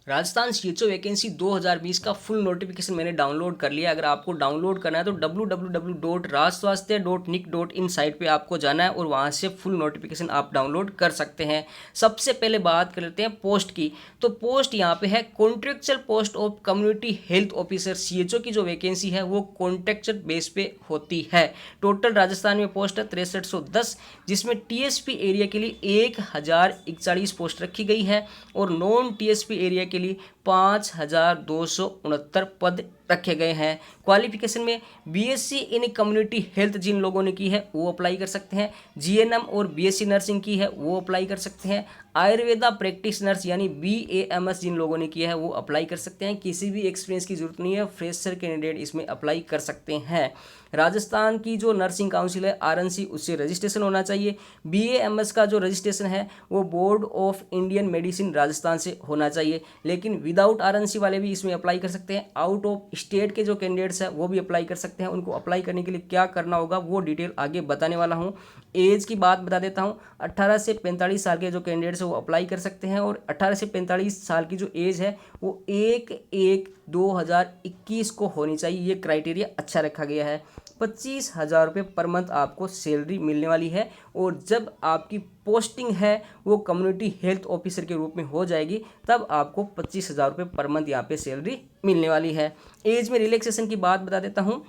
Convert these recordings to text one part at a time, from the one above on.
Rajasthan CHO vacancy 2020 का full notification मैंने download कर लिया। अगर आपको डाउनलोड करना है तो www.rajswasthya.nic.in साइट पे आपको जाना है और वहाँ से फुल नोटिफिकेशन आप डाउनलोड कर सकते हैं। सबसे पहले बात कर लेते हैं पोस्ट की। तो पोस्ट यहाँ पे है contractual post of community health officer. CHO की जो वैकेंसी है वो कॉन्ट्रेक्चुअल बेस पे होती है। टोटल राजस्थान में पोस्ट है 6310, जिसमें टीएसपी एरिया के लिए 1041 पोस्ट रखी गई है और नॉन टीएसपी एरिया के लिए 5269 पद रखे गए हैं। क्वालिफिकेशन में बीएससी इन कम्युनिटी हेल्थ जिन लोगों ने की है वो अप्लाई कर सकते हैं। जीएनएम और बीएससी नर्सिंग की है वो अप्लाई कर सकते हैं। आयुर्वेदा प्रैक्टिस नर्स यानी बीएएमएस जिन लोगों ने किया है वो अप्लाई कर सकते हैं। किसी भी एक्सपीरियंस की जरूरत नहीं है, फ्रेशर कैंडिडेट इसमें अप्लाई कर सकते हैं। राजस्थान की जो नर्सिंग काउंसिल है आरएनसी, उससे रजिस्ट्रेशन होना चाहिए। बीएएमएस का जो रजिस्ट्रेशन है वो board of Indian medicine Rajasthan से होना चाहिए। लेकिन विदाउट आरएनसी वाले भी इसमें अप्लाई कर सकते हैं। आउट ऑफ स्टेट के जो कैंडिडेट्स हैं वो भी अप्लाई कर सकते हैं। उनको अप्लाई करने के लिए क्या करना होगा वो डिटेल आगे बताने वाला हूँ। एज की बात बता देता हूँ। 18 से 45 साल के जो कैंडिडेट्स हैं वो अप्लाई कर सकते हैं और 18 से 45 साल की जो एज है वो 1/1/2021 को होनी चाहिए। ये क्राइटेरिया अच्छा रखा गया है। 25,000 रुपये पर मंथ आपको सैलरी मिलने वाली है और जब आपकी पोस्टिंग है वो कम्युनिटी हेल्थ ऑफिसर के रूप में हो जाएगी तब आपको 25,000 रुपये पर मंथ यहाँ पे सैलरी मिलने वाली है। एज में रिलैक्सेशन की बात बता देता हूँ।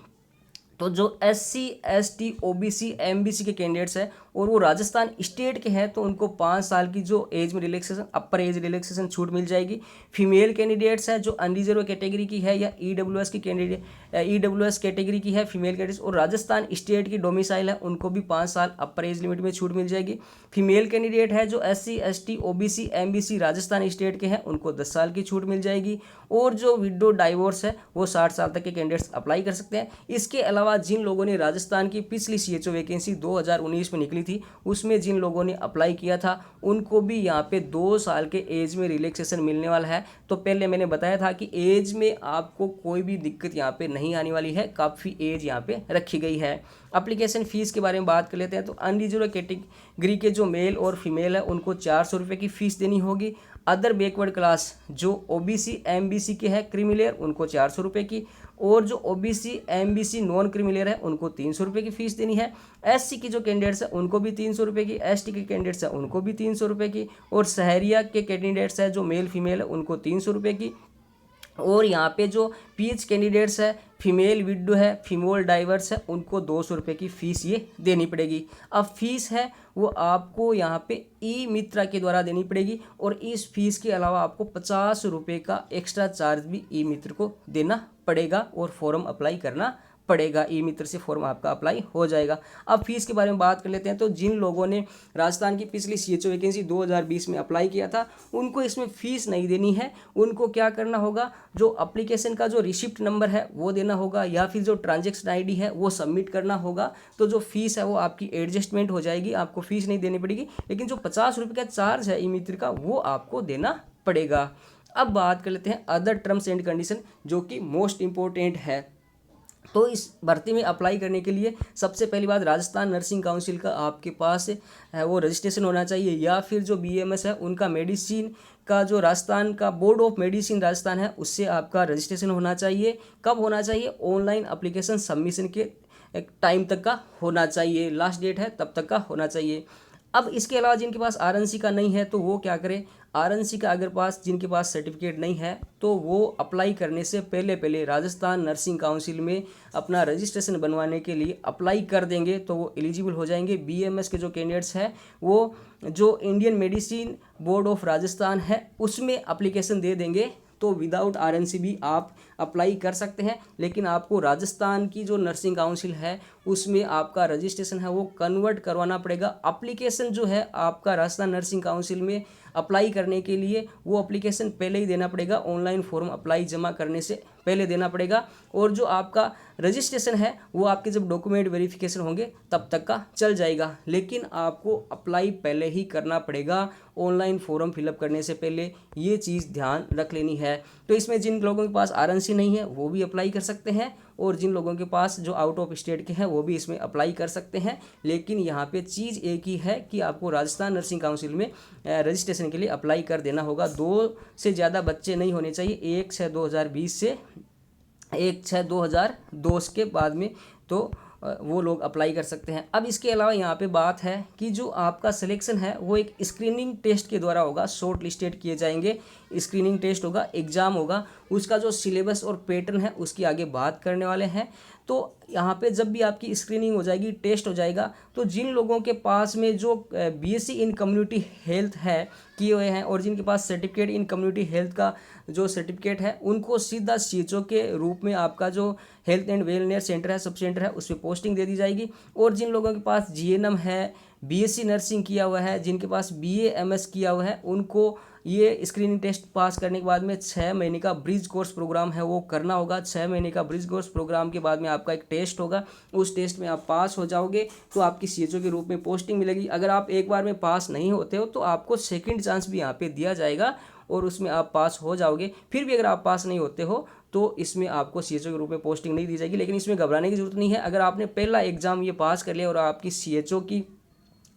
तो जो SC ST OBC MBC के कैंडिडेट्स हैं और वो राजस्थान स्टेट के हैं तो उनको 5 साल की जो एज में रिलैक्सेशन, अपर एज रिलैक्सेशन छूट मिल जाएगी। फीमेल कैंडिडेट्स हैं जो अनरिजर्व कैटेगरी की है या EWS की कैंडिडेट EWS कैटेगरी की है फीमेल कैंडिडेट्स और राजस्थान स्टेट की डोमिसाइल है, उनको भी 5 साल अपर एज लिमिट में छूट मिल जाएगी। फीमेल कैंडिडेट है जो SC ST OBC MBC Rajasthan state के हैं उनको 10 साल की छूट मिल जाएगी। और जो विडो डाइवोर्स है वो 60 साल तक के कैंडिडेट्स अप्लाई कर सकते हैं। इसके अलावा जिन लोगों ने राजस्थान की पिछली सीएचओ वैकेंसी 2019 में निकली थी उसमें जिन लोगों ने अप्लाई किया था उनको भी यहाँ पे 2 साल के एज में रिलैक्सेशन मिलने वाला है। तो पहले मैंने बताया था कि एज में आपको कोई भी दिक्कत यहाँ पे नहीं आने वाली है, काफ़ी एज यहाँ पे रखी गई है। एप्लीकेशन फ़ीस के बारे में बात कर लेते हैं। तो अनरिजर्व कैटेगरी के जो मेल और फीमेल है उनको 400 रुपये की फ़ीस देनी होगी। अदर बैकवर्ड क्लास जो OBC MBC के हैं क्रीमिलेयर उनको 400 रुपये की और जो OBC MBC नॉन क्रीमिलेयर है उनको 300 रुपये की फ़ीस देनी है। SC की जो कैंडिडेट्स हैं उनको भी 300 रुपये की, ST के कैंडिडेट्स हैं उनको भी 300 रुपये की और शहरिया के कैंडिडेट्स हैं जो मेल फीमेल है उनको 300 रुपये की। और यहाँ पे जो पीएच कैंडिडेट्स है, फीमेल विडो है, फीमेल डाइवर्स है, उनको 200 रुपये की फ़ीस ये देनी पड़ेगी। अब फीस है वो आपको यहाँ पे ई मित्रा के द्वारा देनी पड़ेगी और इस फीस के अलावा आपको 50 रुपये का एक्स्ट्रा चार्ज भी ई मित्र को देना पड़ेगा और फॉर्म अप्लाई करना पड़ेगा। ई मित्र से फॉर्म आपका अप्लाई हो जाएगा। अब फीस के बारे में बात कर लेते हैं। तो जिन लोगों ने राजस्थान की पिछली सीएचओ वैकेंसी 2020 में अप्लाई किया था उनको इसमें फ़ीस नहीं देनी है। उनको क्या करना होगा, जो अप्लीकेशन का जो रिसिप्ट नंबर है वो देना होगा या फिर जो ट्रांजैक्शन आईडी है वो सबमिट करना होगा। तो जो फीस है वो आपकी एडजस्टमेंट हो जाएगी, आपको फ़ीस नहीं देनी पड़ेगी। लेकिन जो 50 रुपये का चार्ज है ई मित्र का वो आपको देना पड़ेगा। अब बात कर लेते हैं अदर टर्म्स एंड कंडीशन जो कि मोस्ट इम्पोर्टेंट है। तो इस भर्ती में अप्लाई करने के लिए सबसे पहली बात राजस्थान नर्सिंग काउंसिल का आपके पास है वो रजिस्ट्रेशन होना चाहिए या फिर जो BMS है उनका मेडिसिन का जो राजस्थान का बोर्ड ऑफ मेडिसिन राजस्थान है उससे आपका रजिस्ट्रेशन होना चाहिए। कब होना चाहिए? ऑनलाइन अप्लीकेशन सबमिशन के एक टाइम तक का होना चाहिए, लास्ट डेट है तब तक का होना चाहिए। अब इसके अलावा जिनके पास RNC का नहीं है तो वो क्या करें, RNC का अगर जिनके पास सर्टिफिकेट नहीं है तो वो अप्लाई करने से पहले राजस्थान नर्सिंग काउंसिल में अपना रजिस्ट्रेशन बनवाने के लिए अप्लाई कर देंगे तो वो एलिजिबल हो जाएंगे। BMS के जो कैंडिडेट्स हैं वो जो Indian medicine board of Rajasthan है उसमें अप्लीकेशन दे देंगे तो विदाउट RNC भी आप अप्लाई कर सकते हैं। लेकिन आपको राजस्थान की जो नर्सिंग काउंसिल है उसमें आपका रजिस्ट्रेशन है वो कन्वर्ट करवाना पड़ेगा। एप्लीकेशन जो है आपका राजस्थान नर्सिंग काउंसिल में अप्लाई करने के लिए वो एप्लीकेशन पहले ही देना पड़ेगा, ऑनलाइन फॉर्म अप्लाई जमा करने से पहले देना पड़ेगा। और जो आपका रजिस्ट्रेशन है वो आपके जब डॉक्यूमेंट वेरिफिकेशन होंगे तब तक का चल जाएगा। लेकिन आपको अप्लाई पहले ही करना पड़ेगा, ऑनलाइन फॉर्म फिलअप करने से पहले, ये चीज़ ध्यान रख लेनी है। तो इसमें जिन लोगों के पास RNC नहीं है वो भी अप्लाई कर सकते हैं और जिन लोगों के पास जो आउट ऑफ स्टेट के हैं वो भी इसमें अप्लाई कर सकते हैं। लेकिन यहाँ पे चीज़ एक ही है कि आपको राजस्थान नर्सिंग काउंसिल में रजिस्ट्रेशन के लिए अप्लाई कर देना होगा। 2 से ज़्यादा बच्चे नहीं होने चाहिए 1/6/2020 से 1/6/2002 के बाद में, तो वो लोग अप्लाई कर सकते हैं। अब इसके अलावा यहाँ पे बात है कि जो आपका सिलेक्शन है वो एक स्क्रीनिंग टेस्ट के द्वारा होगा, शॉर्ट लिस्टेड किए जाएंगे, स्क्रीनिंग टेस्ट होगा, एग्ज़ाम होगा, उसका जो सिलेबस और पैटर्न है उसकी आगे बात करने वाले हैं। तो यहाँ पे जब भी आपकी स्क्रीनिंग हो जाएगी, टेस्ट हो जाएगा, तो जिन लोगों के पास में जो बीएससी इन कम्युनिटी हेल्थ है किए हुए हैं और जिनके पास सर्टिफिकेट इन कम्युनिटी हेल्थ का जो सर्टिफिकेट है उनको सीधा सीएचओ के रूप में आपका जो हेल्थ एंड वेलनेस सेंटर है, सब सेंटर है, उस पर पोस्टिंग दे दी जाएगी। और जिन लोगों के पास जीएनएम है, बीएससी नर्सिंग किया हुआ है, जिनके पास बीएएमएस किया हुआ है, उनको ये स्क्रीनिंग टेस्ट पास करने के बाद में 6 महीने का ब्रिज कोर्स प्रोग्राम है वो करना होगा। 6 महीने का ब्रिज कोर्स प्रोग्राम के बाद में आपका एक टेस्ट होगा, उस टेस्ट में आप पास हो जाओगे तो आपकी सीएचओ के रूप में पोस्टिंग मिलेगी। अगर आप एक बार में पास नहीं होते हो तो आपको सेकंड चांस भी यहाँ पे दिया जाएगा और उसमें आप पास हो जाओगे। फिर भी अगर आप पास नहीं होते हो तो इसमें आपको सीएचओ के रूप में पोस्टिंग नहीं दी जाएगी। लेकिन इसमें घबराने की जरूरत नहीं है। अगर आपने पहला एग्जाम ये पास कर लिया और आपकी सीएचओ की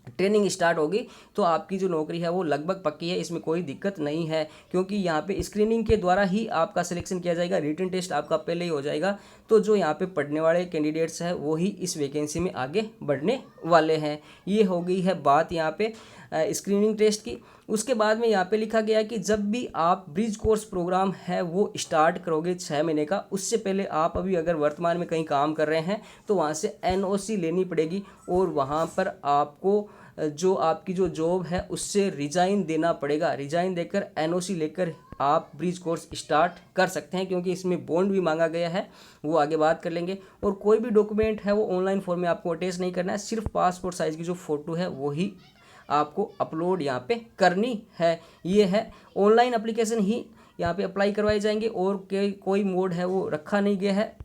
ट्रेनिंग स्टार्ट होगी तो आपकी जो नौकरी है वो लगभग पक्की है, इसमें कोई दिक्कत नहीं है। क्योंकि यहाँ पे स्क्रीनिंग के द्वारा ही आपका सिलेक्शन किया जाएगा, रिटन टेस्ट आपका पहले ही हो जाएगा। तो जो यहाँ पे पढ़ने वाले कैंडिडेट्स हैं वो ही इस वैकेंसी में आगे बढ़ने वाले हैं। ये हो गई है बात यहाँ पे स्क्रीनिंग टेस्ट की। उसके बाद में यहाँ पे लिखा गया कि जब भी आप ब्रिज कोर्स प्रोग्राम है वो स्टार्ट करोगे 6 महीने का, उससे पहले आप अभी अगर वर्तमान में कहीं काम कर रहे हैं तो वहाँ से एनओसी लेनी पड़ेगी और वहाँ पर आपको जो आपकी जो जॉब है उससे रिजाइन देना पड़ेगा। रिजाइन देकर एनओसी लेकर आप ब्रिज कोर्स स्टार्ट कर सकते हैं, क्योंकि इसमें बॉन्ड भी मांगा गया है, वो आगे बात कर लेंगे। और कोई भी डॉक्यूमेंट है वो ऑनलाइन फॉर्म में आपको अटैच नहीं करना है, सिर्फ पासपोर्ट साइज़ की जो फ़ोटो है वही आपको अपलोड यहाँ पे करनी है। ये है ऑनलाइन एप्लीकेशन ही यहाँ पे अप्लाई करवाए जाएंगे और कोई मोड है वो रखा नहीं गया है।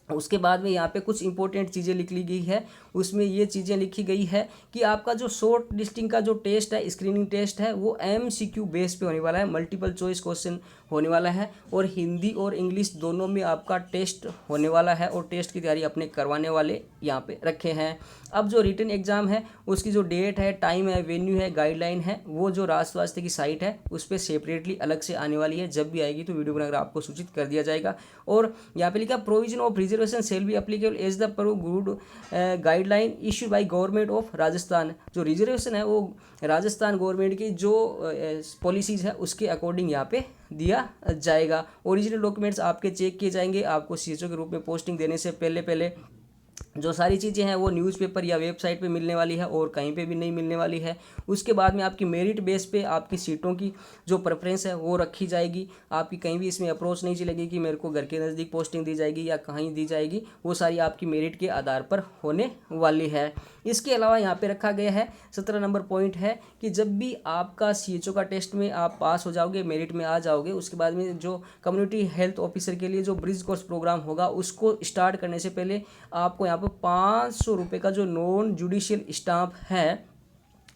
उसके बाद में यहाँ पे कुछ इंपॉर्टेंट चीज़ें लिख ली गई है, उसमें ये चीज़ें लिखी गई है कि आपका जो शॉर्ट लिस्टिंग का जो टेस्ट है, स्क्रीनिंग टेस्ट है, वो एमसीक्यू बेस पे होने वाला है, मल्टीपल चॉइस क्वेश्चन होने वाला है और हिंदी और इंग्लिश दोनों में आपका टेस्ट होने वाला है और टेस्ट की तैयारी अपने करवाने वाले यहाँ पे रखे हैं। अब जो रिटन एग्ज़ाम है उसकी जो डेट है, टाइम है, वेन्यू है, गाइडलाइन है, वो जो राष्ट्र स्वास्थ्य की साइट है उस पर सेपरेटली अलग से आने वाली है। जब भी आएगी तो वीडियो बनाकर आपको सूचित कर दिया जाएगा। और यहाँ पे लिखा provision of reservation shall be applicable as the per good guideline issued by government of Rajasthan. जो रिजर्वेशन है वो राजस्थान गवर्नमेंट की जो पॉलिसीज़ है उसके अकॉर्डिंग यहाँ पे दिया जाएगा। ओरिजिनल डॉक्यूमेंट्स आपके चेक किए जाएंगे। आपको सीएचओ के रूप में पोस्टिंग देने से पहले जो सारी चीज़ें हैं वो न्यूज़पेपर या वेबसाइट पे मिलने वाली है और कहीं पे भी नहीं मिलने वाली है। उसके बाद में आपकी मेरिट बेस पे आपकी सीटों की जो प्रेफरेंस है वो रखी जाएगी। आपकी कहीं भी इसमें अप्रोच नहीं चलेगी कि मेरे को घर के नज़दीक पोस्टिंग दी जाएगी या कहीं दी जाएगी, वो सारी आपकी मेरिट के आधार पर होने वाली है। इसके अलावा यहाँ पे रखा गया है 17 नंबर पॉइंट है कि जब भी आपका सीएचओ का टेस्ट में आप पास हो जाओगे, मेरिट में आ जाओगे, उसके बाद में जो कम्युनिटी हेल्थ ऑफिसर के लिए जो ब्रिज कोर्स प्रोग्राम होगा उसको स्टार्ट करने से पहले आपको यहाँ पर 500 रुपये का जो नॉन जुडिशियल स्टाम्प है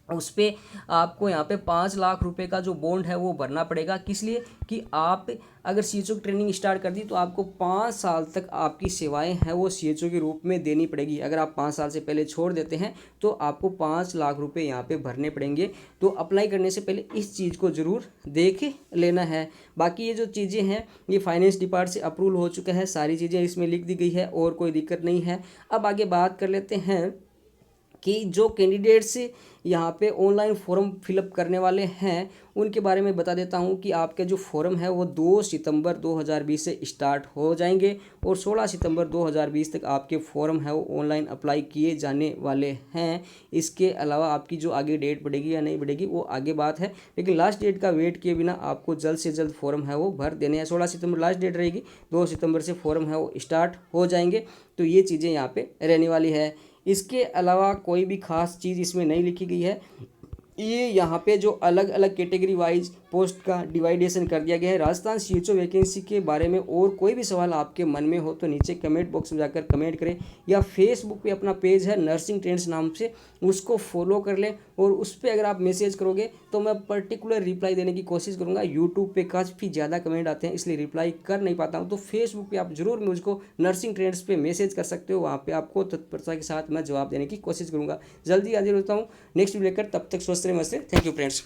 उस पर आपको यहाँ पे 5 लाख रुपए का जो बॉन्ड है वो भरना पड़ेगा। किस लिए कि आप अगर सीएचओ की ट्रेनिंग स्टार्ट कर दी तो आपको 5 साल तक आपकी सेवाएं हैं वो सीएचओ के रूप में देनी पड़ेगी। अगर आप 5 साल से पहले छोड़ देते हैं तो आपको 5 लाख रुपए यहाँ पे भरने पड़ेंगे। तो अप्लाई करने से पहले इस चीज़ को ज़रूर देख लेना है। बाकी ये जो चीज़ें हैं ये फाइनेंस डिपार्टमेंट से अप्रूवल हो चुका है, सारी चीज़ें इसमें लिख दी गई है और कोई दिक्कत नहीं है। अब आगे बात कर लेते हैं कि जो कैंडिडेट्स यहाँ पे ऑनलाइन फॉर्म फिलअप करने वाले हैं उनके बारे में बता देता हूँ कि आपके जो फॉर्म है वो 2 सितंबर 2020 से स्टार्ट हो जाएंगे और 16 सितंबर 2020 तक आपके फॉर्म है वो ऑनलाइन अप्लाई किए जाने वाले हैं। इसके अलावा आपकी जो आगे डेट बढ़ेगी या नहीं बढ़ेगी वो आगे बात है, लेकिन लास्ट डेट का वेट किए बिना आपको जल्द से जल्द फॉर्म है वो भर देने हैं। 16 सितंबर लास्ट डेट रहेगी, 2 सितंबर से फॉर्म है वो स्टार्ट हो जाएंगे। तो ये चीज़ें यहाँ पे रहने वाली है। इसके अलावा कोई भी खास चीज़ इसमें नहीं लिखी गई है। ये यहाँ पे जो अलग अलग कैटेगरी वाइज पोस्ट का डिवाइडेशन कर दिया गया है। राजस्थान सीएचओ वैकेंसी के बारे में और कोई भी सवाल आपके मन में हो तो नीचे कमेंट बॉक्स में जाकर कमेंट करें या फेसबुक पे अपना पेज है नर्सिंग ट्रेंड्स नाम से, उसको फॉलो कर लें और उस पर अगर आप मैसेज करोगे तो मैं पर्टिकुलर रिप्लाई देने की कोशिश करूँगा। यूट्यूब पे काफ़ी ज़्यादा कमेंट आते हैं इसलिए रिप्लाई कर नहीं पाता हूँ। तो फेसबुक पे आप जरूर मुझको नर्सिंग ट्रेंड्स पे मैसेज कर सकते हो, वहाँ पे आपको तत्परता के साथ मैं जवाब देने की कोशिश करूँगा। जल्दी हाजिर होता हूँ नेक्स्ट वीडियो लेकर, तब तक स्वस्थ रहे, मस्त रहे। Thank you friends.